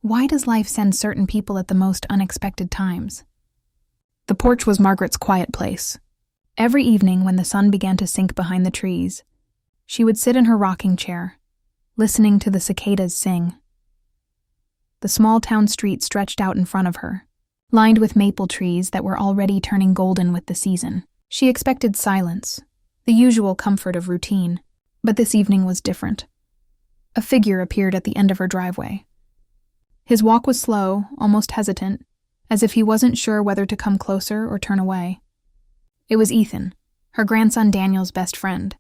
Why does life send certain people at the most unexpected times? The porch was Margaret's quiet place. Every evening when the sun began to sink behind the trees, she would sit in her rocking chair, listening to the cicadas sing. The small town street stretched out in front of her, lined with maple trees that were already turning golden with the season. She expected silence, the usual comfort of routine, but this evening was different. A figure appeared at the end of her driveway. His walk was slow, almost hesitant, as if he wasn't sure whether to come closer or turn away. It was Ethan, her grandson Daniel's best friend.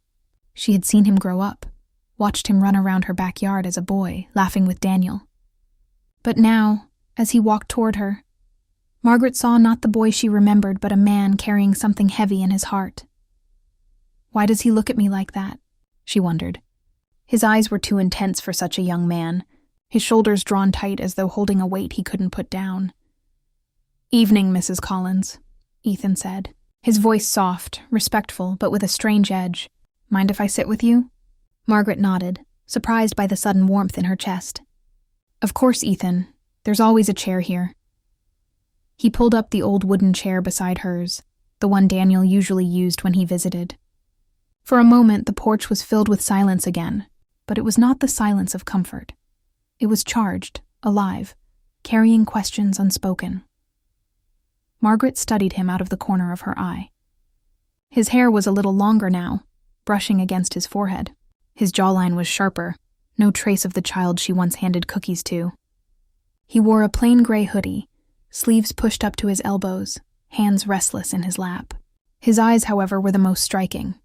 She had seen him grow up, watched him run around her backyard as a boy, laughing with Daniel. But now, as he walked toward her, Margaret saw not the boy she remembered, but a man carrying something heavy in his heart. Why does he look at me like that? She wondered. His eyes were too intense for such a young man, his shoulders drawn tight as though holding a weight he couldn't put down. "Evening, Mrs. Collins," Ethan said, his voice soft, respectful, but with a strange edge. "Mind if I sit with you?" Margaret nodded, surprised by the sudden warmth in her chest. "Of course, Ethan. There's always a chair here." He pulled up the old wooden chair beside hers, the one Daniel usually used when he visited. For a moment, the porch was filled with silence again, but it was not the silence of comfort. It was charged, alive, carrying questions unspoken. Margaret studied him out of the corner of her eye. His hair was a little longer now, brushing against his forehead. His jawline was sharper, no trace of the child she once handed cookies to. He wore a plain gray hoodie, sleeves pushed up to his elbows, hands restless in his lap. His eyes, however, were the most striking,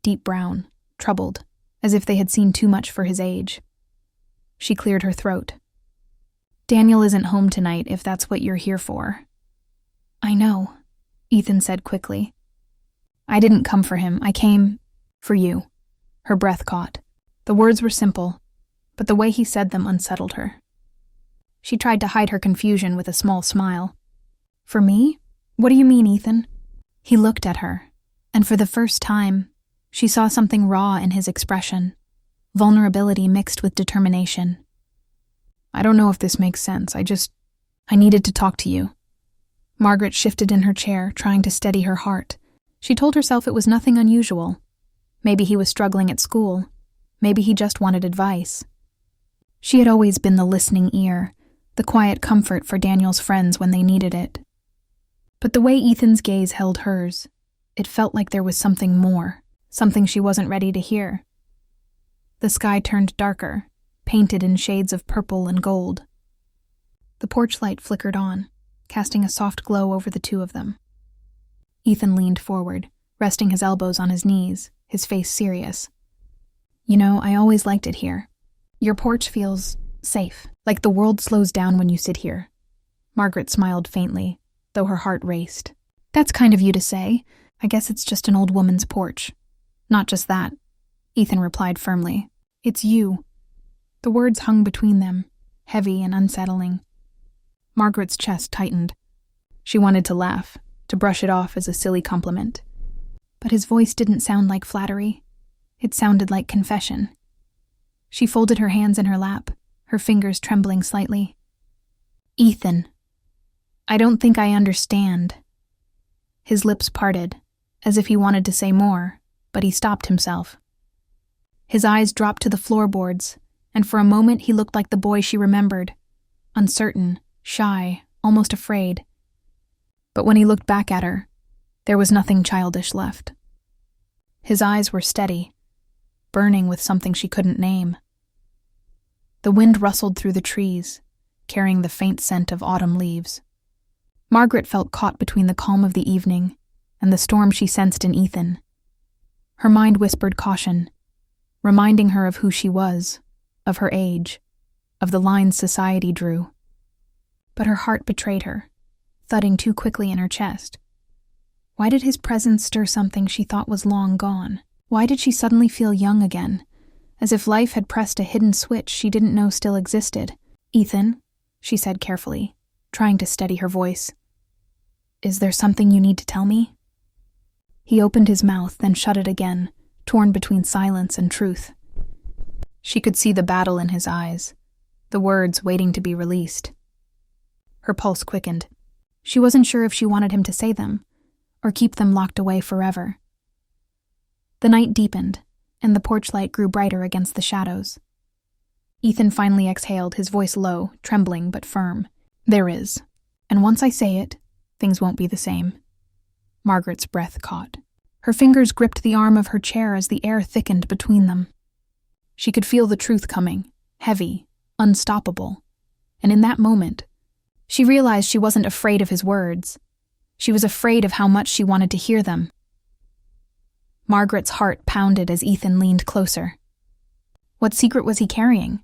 deep brown, troubled, as if they had seen too much for his age. She cleared her throat. "Daniel isn't home tonight, if that's what you're here for." "I know," Ethan said quickly. "I didn't come for him. I came for you." Her breath caught. The words were simple, but the way he said them unsettled her. She tried to hide her confusion with a small smile. "For me? What do you mean, Ethan?" He looked at her, and for the first time, she saw something raw in his expression, vulnerability mixed with determination. "I don't know if this makes sense. I needed to talk to you." Margaret shifted in her chair, trying to steady her heart. She told herself it was nothing unusual. Maybe he was struggling at school. Maybe he just wanted advice. She had always been the listening ear, the quiet comfort for Daniel's friends when they needed it. But the way Ethan's gaze held hers, it felt like there was something more, something she wasn't ready to hear. The sky turned darker, painted in shades of purple and gold. The porch light flickered on, casting a soft glow over the two of them. Ethan leaned forward, resting his elbows on his knees, his face serious. "You know, I always liked it here. Your porch feels safe, like the world slows down when you sit here." Margaret smiled faintly, though her heart raced. "That's kind of you to say. I guess it's just an old woman's porch." "Not just that," Ethan replied firmly. "It's you." The words hung between them, heavy and unsettling. Margaret's chest tightened. She wanted to laugh, to brush it off as a silly compliment. But his voice didn't sound like flattery. It sounded like confession. She folded her hands in her lap, her fingers trembling slightly. "Ethan, I don't think I understand." His lips parted, as if he wanted to say more, but he stopped himself. His eyes dropped to the floorboards, and for a moment he looked like the boy she remembered, uncertain, shy, almost afraid. But when he looked back at her, there was nothing childish left. His eyes were steady, burning with something she couldn't name. The wind rustled through the trees, carrying the faint scent of autumn leaves. Margaret felt caught between the calm of the evening and the storm she sensed in Ethan. Her mind whispered caution, reminding her of who she was, of her age, of the lines society drew. But her heart betrayed her, thudding too quickly in her chest. Why did his presence stir something she thought was long gone? Why did she suddenly feel young again, as if life had pressed a hidden switch she didn't know still existed? "Ethan," she said carefully, trying to steady her voice. "Is there something you need to tell me?" He opened his mouth, then shut it again, torn between silence and truth. She could see the battle in his eyes, the words waiting to be released. Her pulse quickened. She wasn't sure if she wanted him to say them, or keep them locked away forever. The night deepened, and the porch light grew brighter against the shadows. Ethan finally exhaled, his voice low, trembling but firm. "There is. And once I say it, things won't be the same." Margaret's breath caught. Her fingers gripped the arm of her chair as the air thickened between them. She could feel the truth coming, heavy, unstoppable. And in that moment, she realized she wasn't afraid of his words. She was afraid of how much she wanted to hear them. Margaret's heart pounded as Ethan leaned closer. What secret was he carrying?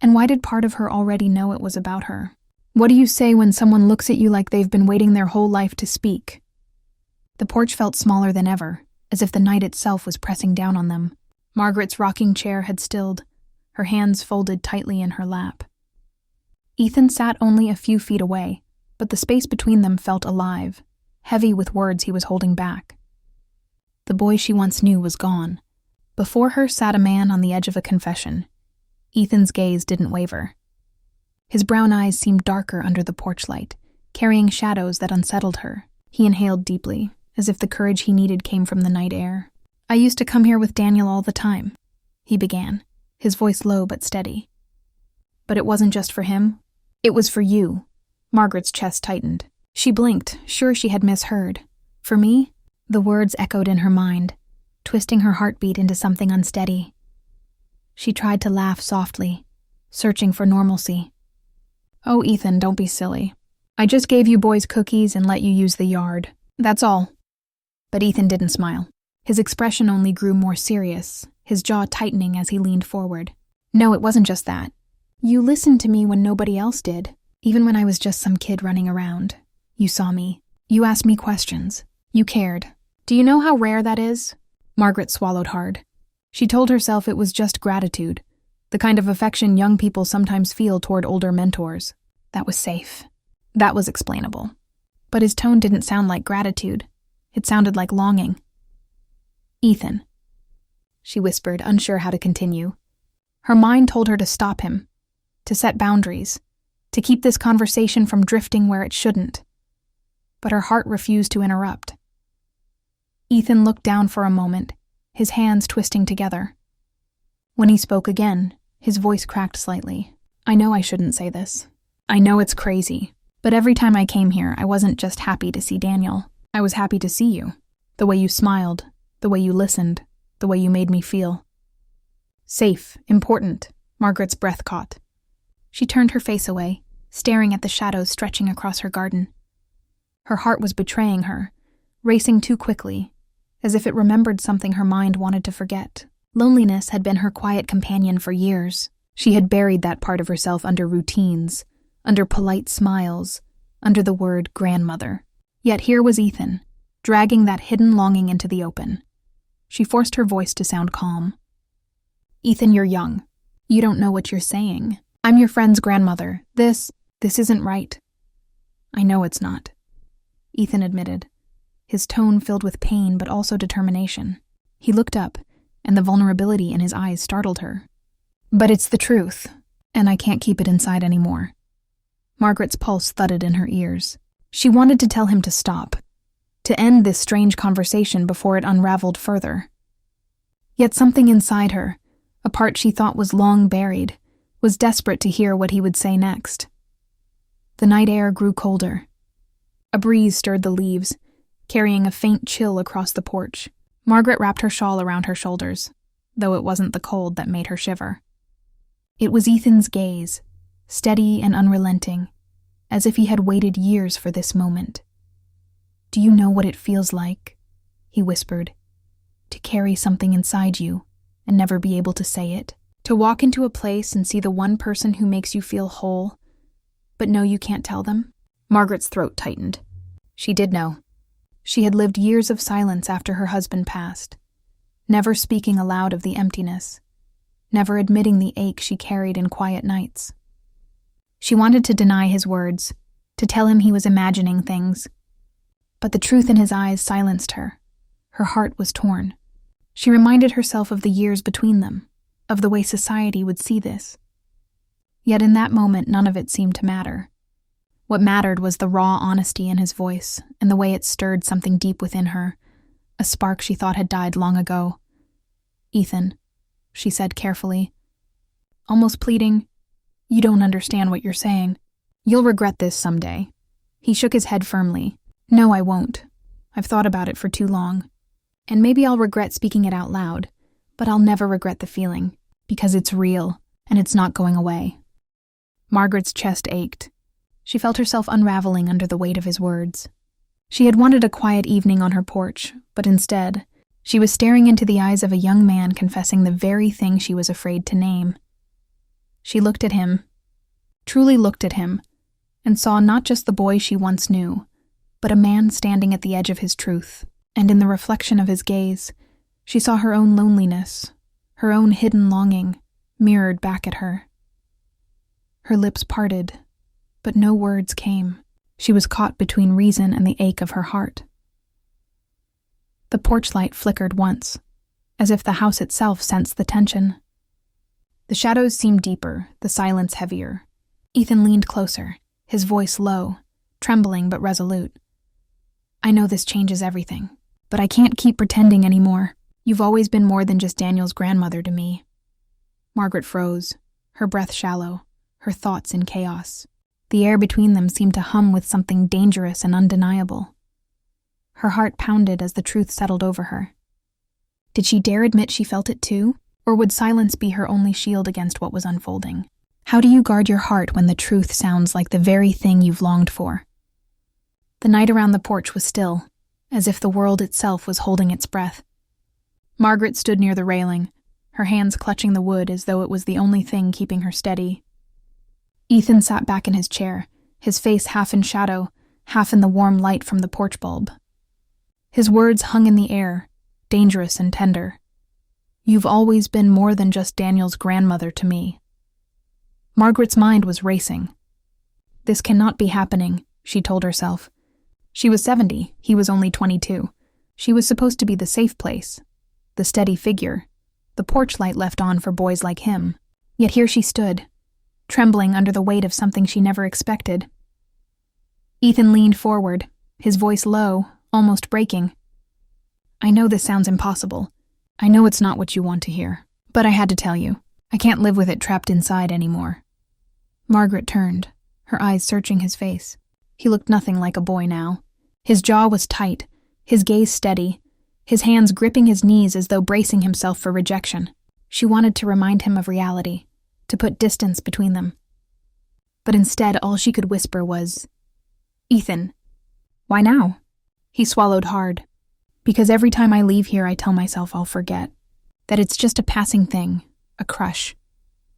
And why did part of her already know it was about her? What do you say when someone looks at you like they've been waiting their whole life to speak? The porch felt smaller than ever, as if the night itself was pressing down on them. Margaret's rocking chair had stilled, her hands folded tightly in her lap. Ethan sat only a few feet away, but the space between them felt alive, heavy with words he was holding back. The boy she once knew was gone. Before her sat a man on the edge of a confession. Ethan's gaze didn't waver. His brown eyes seemed darker under the porch light, carrying shadows that unsettled her. He inhaled deeply, as if the courage he needed came from the night air. "I used to come here with Daniel all the time," he began, his voice low but steady. "But it wasn't just for him. It was for you." Margaret's chest tightened. She blinked, sure she had misheard. "For me?" The words echoed in her mind, twisting her heartbeat into something unsteady. She tried to laugh softly, searching for normalcy. "Oh, Ethan, don't be silly. I just gave you boys cookies and let you use the yard. That's all." But Ethan didn't smile. His expression only grew more serious, his jaw tightening as he leaned forward. "No, it wasn't just that. You listened to me when nobody else did, even when I was just some kid running around. You saw me. You asked me questions. You cared. Do you know how rare that is?" Margaret swallowed hard. She told herself it was just gratitude, the kind of affection young people sometimes feel toward older mentors. That was safe. That was explainable. But his tone didn't sound like gratitude. It sounded like longing. "Ethan," she whispered, unsure how to continue. Her mind told her to stop him, to set boundaries, to keep this conversation from drifting where it shouldn't. But her heart refused to interrupt. Ethan looked down for a moment, his hands twisting together. When he spoke again, his voice cracked slightly. "I know I shouldn't say this. I know it's crazy. But every time I came here, I wasn't just happy to see Daniel. I was happy to see you. The way you smiled, the way you listened, the way you made me feel. Safe, important." Margaret's breath caught. She turned her face away, staring at the shadows stretching across her garden. Her heart was betraying her, racing too quickly, as if it remembered something her mind wanted to forget. Loneliness had been her quiet companion for years. She had buried that part of herself under routines, under polite smiles, under the word grandmother. Yet here was Ethan, dragging that hidden longing into the open. She forced her voice to sound calm. "Ethan, you're young. You don't know what you're saying. I'm your friend's grandmother. This isn't right." "I know it's not," Ethan admitted, his tone filled with pain but also determination. He looked up, and the vulnerability in his eyes startled her. "But it's the truth, and I can't keep it inside anymore." Margaret's pulse thudded in her ears. She wanted to tell him to stop, to end this strange conversation before it unraveled further. Yet something inside her, a part she thought was long buried, was desperate to hear what he would say next. The night air grew colder. A breeze stirred the leaves, carrying a faint chill across the porch. Margaret wrapped her shawl around her shoulders, though it wasn't the cold that made her shiver. It was Ethan's gaze, steady and unrelenting, as if he had waited years for this moment. "Do you know what it feels like?" he whispered. "To carry something inside you and never be able to say it. To walk into a place and see the one person who makes you feel whole, but know you can't tell them?" Margaret's throat tightened. She did know. She had lived years of silence after her husband passed, never speaking aloud of the emptiness, never admitting the ache she carried in quiet nights. She wanted to deny his words, to tell him he was imagining things. But the truth in his eyes silenced her. Her heart was torn. She reminded herself of the years between them, of the way society would see this. Yet in that moment, none of it seemed to matter. What mattered was the raw honesty in his voice and the way it stirred something deep within her, a spark she thought had died long ago. "Ethan," she said carefully, almost pleading, "you don't understand what you're saying. You'll regret this someday." He shook his head firmly. "No, I won't. I've thought about it for too long. And maybe I'll regret speaking it out loud, but I'll never regret the feeling, because it's real, and it's not going away." Margaret's chest ached. She felt herself unraveling under the weight of his words. She had wanted a quiet evening on her porch, but instead, she was staring into the eyes of a young man confessing the very thing she was afraid to name. She looked at him, truly looked at him, and saw not just the boy she once knew, but a man standing at the edge of his truth, and in the reflection of his gaze, she saw her own loneliness, her own hidden longing, mirrored back at her. Her lips parted, but no words came. She was caught between reason and the ache of her heart. The porch light flickered once, as if the house itself sensed the tension. The shadows seemed deeper, the silence heavier. Ethan leaned closer, his voice low, trembling but resolute. "I know this changes everything, but I can't keep pretending anymore. You've always been more than just Daniel's grandmother to me." Margaret froze, her breath shallow, her thoughts in chaos. The air between them seemed to hum with something dangerous and undeniable. Her heart pounded as the truth settled over her. Did she dare admit she felt it too? Or would silence be her only shield against what was unfolding? How do you guard your heart when the truth sounds like the very thing you've longed for? The night around the porch was still, as if the world itself was holding its breath. Margaret stood near the railing, her hands clutching the wood as though it was the only thing keeping her steady. Ethan sat back in his chair, his face half in shadow, half in the warm light from the porch bulb. His words hung in the air, dangerous and tender. "You've always been more than just Daniel's grandmother to me." Margaret's mind was racing. This cannot be happening, she told herself. She was 70, he was only 22. She was supposed to be the safe place, the steady figure, the porch light left on for boys like him. Yet here she stood, trembling under the weight of something she never expected. Ethan leaned forward, his voice low, almost breaking. "I know this sounds impossible. I know it's not what you want to hear. But I had to tell you. I can't live with it trapped inside anymore." Margaret turned, her eyes searching his face. He looked nothing like a boy now. His jaw was tight, his gaze steady, his hands gripping his knees as though bracing himself for rejection. She wanted to remind him of reality, to put distance between them. But instead, all she could whisper was, "Ethan." "Why now?" He swallowed hard. "Because every time I leave here, I tell myself I'll forget. That it's just a passing thing, a crush,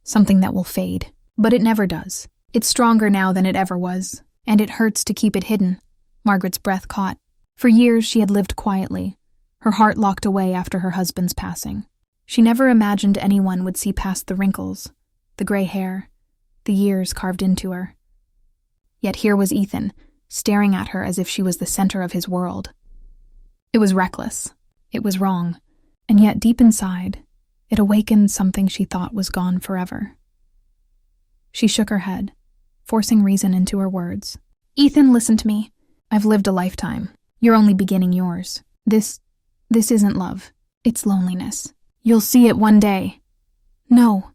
something that will fade. But it never does. It's stronger now than it ever was, and it hurts to keep it hidden." Margaret's breath caught. For years, she had lived quietly, her heart locked away after her husband's passing. She never imagined anyone would see past the wrinkles, the gray hair, the years carved into her. Yet here was Ethan, staring at her as if she was the center of his world. It was reckless. It was wrong. And yet deep inside, it awakened something she thought was gone forever. She shook her head, forcing reason into her words. "Ethan, listen to me. I've lived a lifetime. You're only beginning yours. This isn't love. It's loneliness. You'll see it one day." "No,"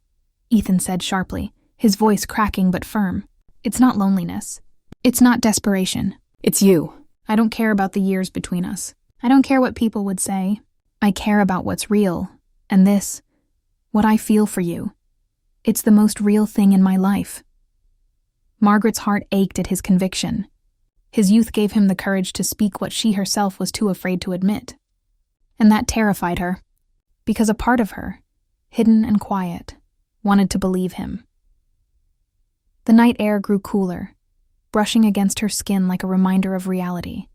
Ethan said sharply, his voice cracking but firm. "It's not loneliness. It's not desperation. It's you. I don't care about the years between us. I don't care what people would say. I care about what's real. And this, what I feel for you. It's the most real thing in my life." Margaret's heart ached at his conviction. His youth gave him the courage to speak what she herself was too afraid to admit. And that terrified her, because a part of her, hidden and quiet, wanted to believe him. The night air grew cooler, brushing against her skin like a reminder of reality.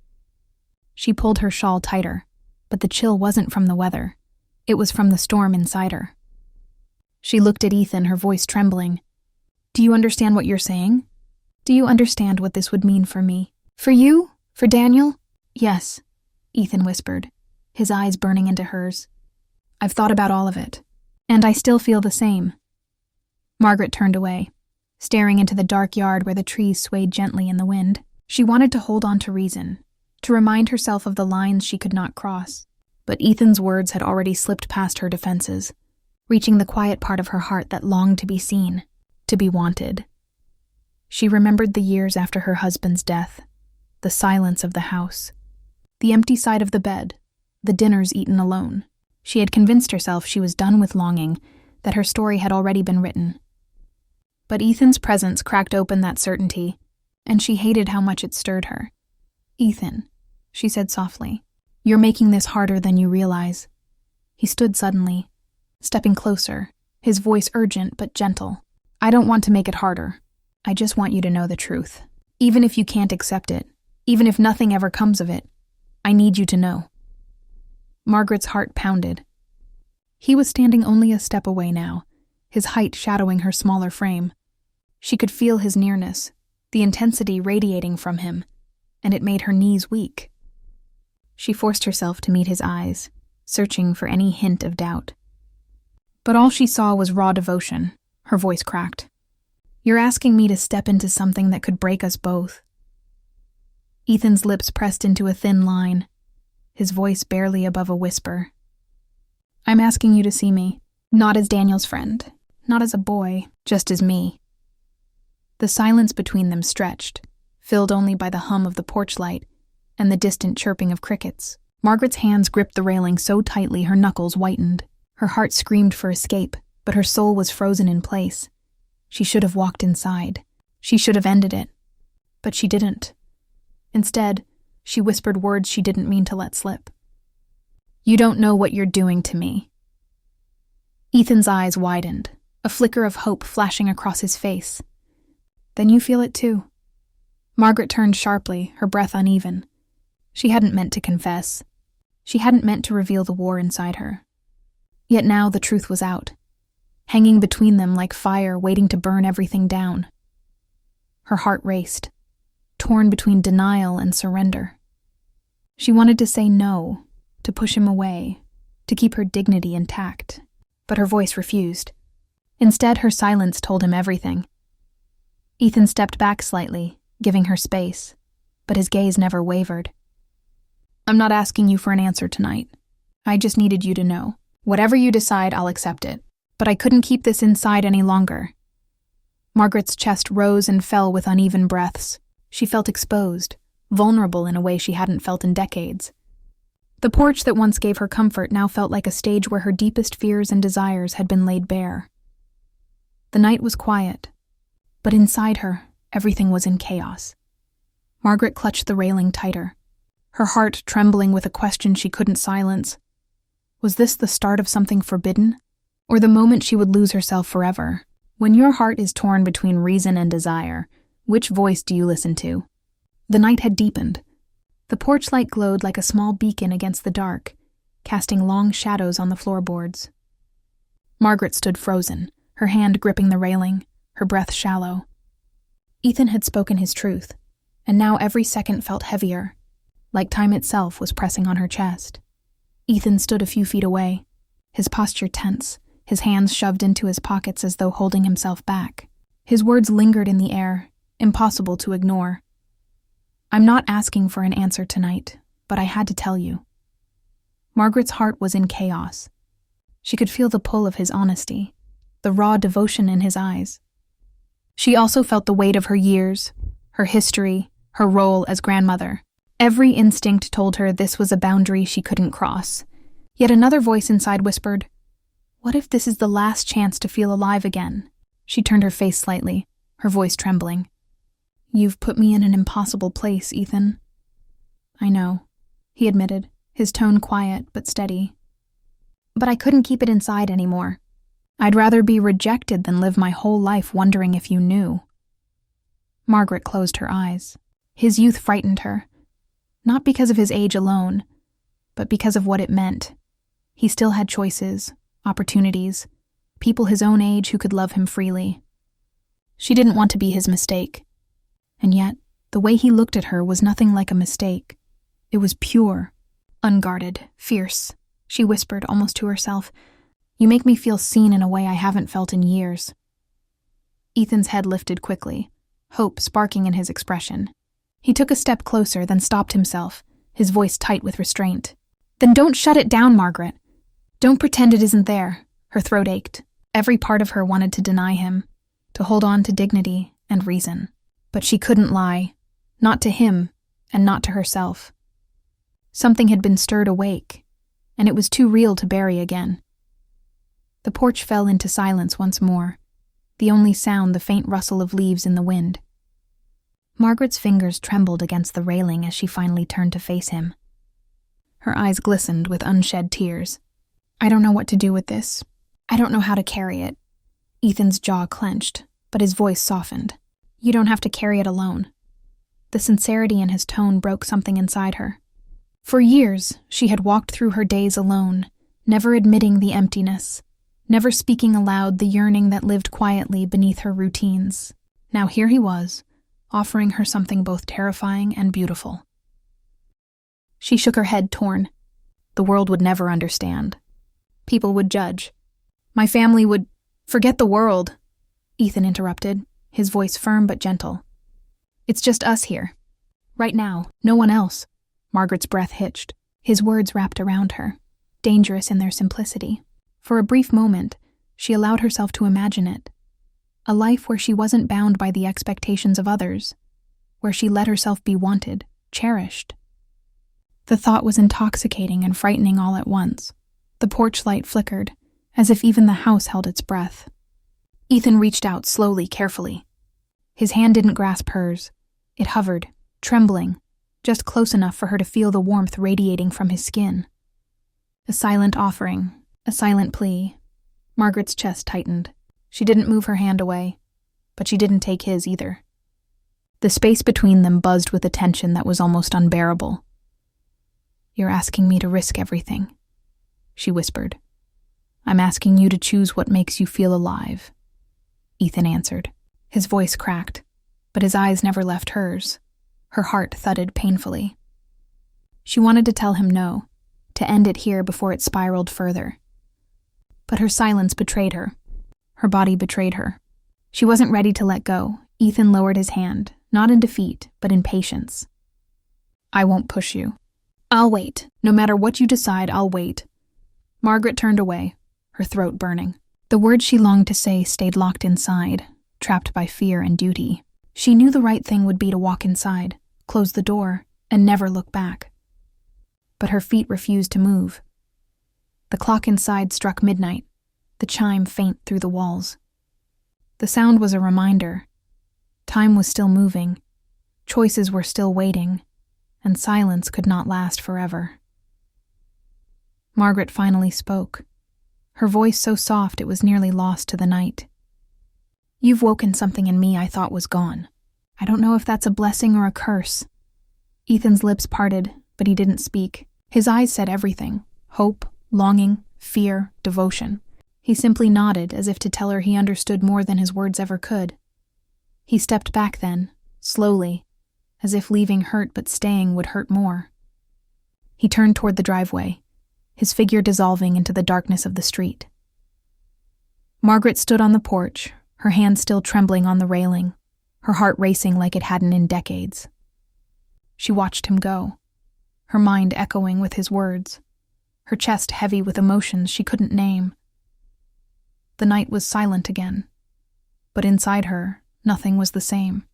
She pulled her shawl tighter, but the chill wasn't from the weather. It was from the storm inside her. She looked at Ethan, her voice trembling. "Do you understand what you're saying? Do you understand what this would mean for me? For you? For Daniel?" "Yes," Ethan whispered, his eyes burning into hers. "I've thought about all of it, and I still feel the same." Margaret turned away, staring into the dark yard where the trees swayed gently in the wind. She wanted to hold on to reason, to remind herself of the lines she could not cross. But Ethan's words had already slipped past her defenses, reaching the quiet part of her heart that longed to be seen, to be wanted. She remembered the years after her husband's death, the silence of the house, the empty side of the bed, the dinners eaten alone. She had convinced herself she was done with longing, that her story had already been written. But Ethan's presence cracked open that certainty, and she hated how much it stirred her. "Ethan," she said softly, "you're making this harder than you realize." He stood suddenly, stepping closer, his voice urgent but gentle. "I don't want to make it harder. I just want you to know the truth. Even if you can't accept it, even if nothing ever comes of it, I need you to know." Margaret's heart pounded. He was standing only a step away now, his height shadowing her smaller frame. She could feel his nearness, the intensity radiating from him, and it made her knees weak. She forced herself to meet his eyes, searching for any hint of doubt. But all she saw was raw devotion. Her voice cracked. "You're asking me to step into something that could break us both." Ethan's lips pressed into a thin line, his voice barely above a whisper. "I'm asking you to see me, not as Daniel's friend, not as a boy, just as me." The silence between them stretched, filled only by the hum of the porch light and the distant chirping of crickets. Margaret's hands gripped the railing so tightly her knuckles whitened. Her heart screamed for escape, but her soul was frozen in place. She should have walked inside. She should have ended it. But she didn't. Instead, she whispered words she didn't mean to let slip. "You don't know what you're doing to me." Ethan's eyes widened, a flicker of hope flashing across his face. "Then you feel it too." Margaret turned sharply, her breath uneven. She hadn't meant to confess. She hadn't meant to reveal the war inside her. Yet now the truth was out, hanging between them like fire waiting to burn everything down. Her heart raced, torn between denial and surrender. She wanted to say no, to push him away, to keep her dignity intact, but her voice refused. Instead, her silence told him everything. Ethan stepped back slightly, giving her space, but his gaze never wavered. "I'm not asking you for an answer tonight. I just needed you to know. Whatever you decide, I'll accept it. But I couldn't keep this inside any longer." Margaret's chest rose and fell with uneven breaths. She felt exposed, vulnerable in a way she hadn't felt in decades. The porch that once gave her comfort now felt like a stage where her deepest fears and desires had been laid bare. The night was quiet, but inside her, everything was in chaos. Margaret clutched the railing tighter, her heart trembling with a question she couldn't silence. Was this the start of something forbidden, or the moment she would lose herself forever? When your heart is torn between reason and desire, which voice do you listen to? The night had deepened. The porch light glowed like a small beacon against the dark, casting long shadows on the floorboards. Margaret stood frozen, her hand gripping the railing, her breath shallow. Ethan had spoken his truth, and now every second felt heavier, like time itself was pressing on her chest. Ethan stood a few feet away, his posture tense, his hands shoved into his pockets as though holding himself back. His words lingered in the air, impossible to ignore. "I'm not asking for an answer tonight, but I had to tell you." Margaret's heart was in chaos. She could feel the pull of his honesty, the raw devotion in his eyes. She also felt the weight of her years, her history, her role as grandmother. Every instinct told her this was a boundary she couldn't cross. Yet another voice inside whispered, "What if this is the last chance to feel alive again?" She turned her face slightly, her voice trembling. "You've put me in an impossible place, Ethan." "I know," he admitted, his tone quiet but steady. "But I couldn't keep it inside anymore. I'd rather be rejected than live my whole life wondering if you knew." Margaret closed her eyes. His youth frightened her. Not because of his age alone, but because of what it meant. He still had choices, opportunities, people his own age who could love him freely. She didn't want to be his mistake. And yet, the way he looked at her was nothing like a mistake. It was pure, unguarded, fierce. She whispered, almost to herself, "You make me feel seen in a way I haven't felt in years." Ethan's head lifted quickly, hope sparking in his expression. He took a step closer, then stopped himself, his voice tight with restraint. "Then don't shut it down, Margaret. Don't pretend it isn't there." Her throat ached. Every part of her wanted to deny him, to hold on to dignity and reason. But she couldn't lie, not to him, and not to herself. Something had been stirred awake, and it was too real to bury again. The porch fell into silence once more, the only sound the faint rustle of leaves in the wind. Margaret's fingers trembled against the railing as she finally turned to face him. Her eyes glistened with unshed tears. "I don't know what to do with this. I don't know how to carry it." Ethan's jaw clenched, but his voice softened. "You don't have to carry it alone." The sincerity in his tone broke something inside her. For years, she had walked through her days alone, never admitting the emptiness, never speaking aloud the yearning that lived quietly beneath her routines. Now here he was, offering her something both terrifying and beautiful. She shook her head, torn. The world would never understand. People would judge. My family would... "Forget the world," Ethan interrupted, his voice firm but gentle. "It's just us here. Right now, no one else." Margaret's breath hitched. His words wrapped around her, dangerous in their simplicity. For a brief moment, she allowed herself to imagine it. A life where she wasn't bound by the expectations of others, where she let herself be wanted, cherished. The thought was intoxicating and frightening all at once. The porch light flickered, as if even the house held its breath. Ethan reached out slowly, carefully. His hand didn't grasp hers. It hovered, trembling, just close enough for her to feel the warmth radiating from his skin. A silent offering, a silent plea. Margaret's chest tightened. She didn't move her hand away, but she didn't take his either. The space between them buzzed with a tension that was almost unbearable. "You're asking me to risk everything," she whispered. "I'm asking you to choose what makes you feel alive," Ethan answered. His voice cracked, but his eyes never left hers. Her heart thudded painfully. She wanted to tell him no, to end it here before it spiraled further. But her silence betrayed her. Her body betrayed her. She wasn't ready to let go. Ethan lowered his hand, not in defeat, but in patience. "I won't push you. I'll wait. No matter what you decide, I'll wait." Margaret turned away, her throat burning. The words she longed to say stayed locked inside, trapped by fear and duty. She knew the right thing would be to walk inside, close the door, and never look back. But her feet refused to move. The clock inside struck midnight, the chime faint through the walls. The sound was a reminder. Time was still moving, choices were still waiting, and silence could not last forever. Margaret finally spoke, her voice so soft it was nearly lost to the night. "You've woken something in me I thought was gone. I don't know if that's a blessing or a curse." Ethan's lips parted, but he didn't speak. His eyes said everything: hope, longing, fear, devotion. He simply nodded, as if to tell her he understood more than his words ever could. He stepped back then, slowly, as if leaving hurt but staying would hurt more. He turned toward the driveway, his figure dissolving into the darkness of the street. Margaret stood on the porch, her hand still trembling on the railing, her heart racing like it hadn't in decades. She watched him go, her mind echoing with his words, her chest heavy with emotions she couldn't name. The night was silent again, but inside her, nothing was the same.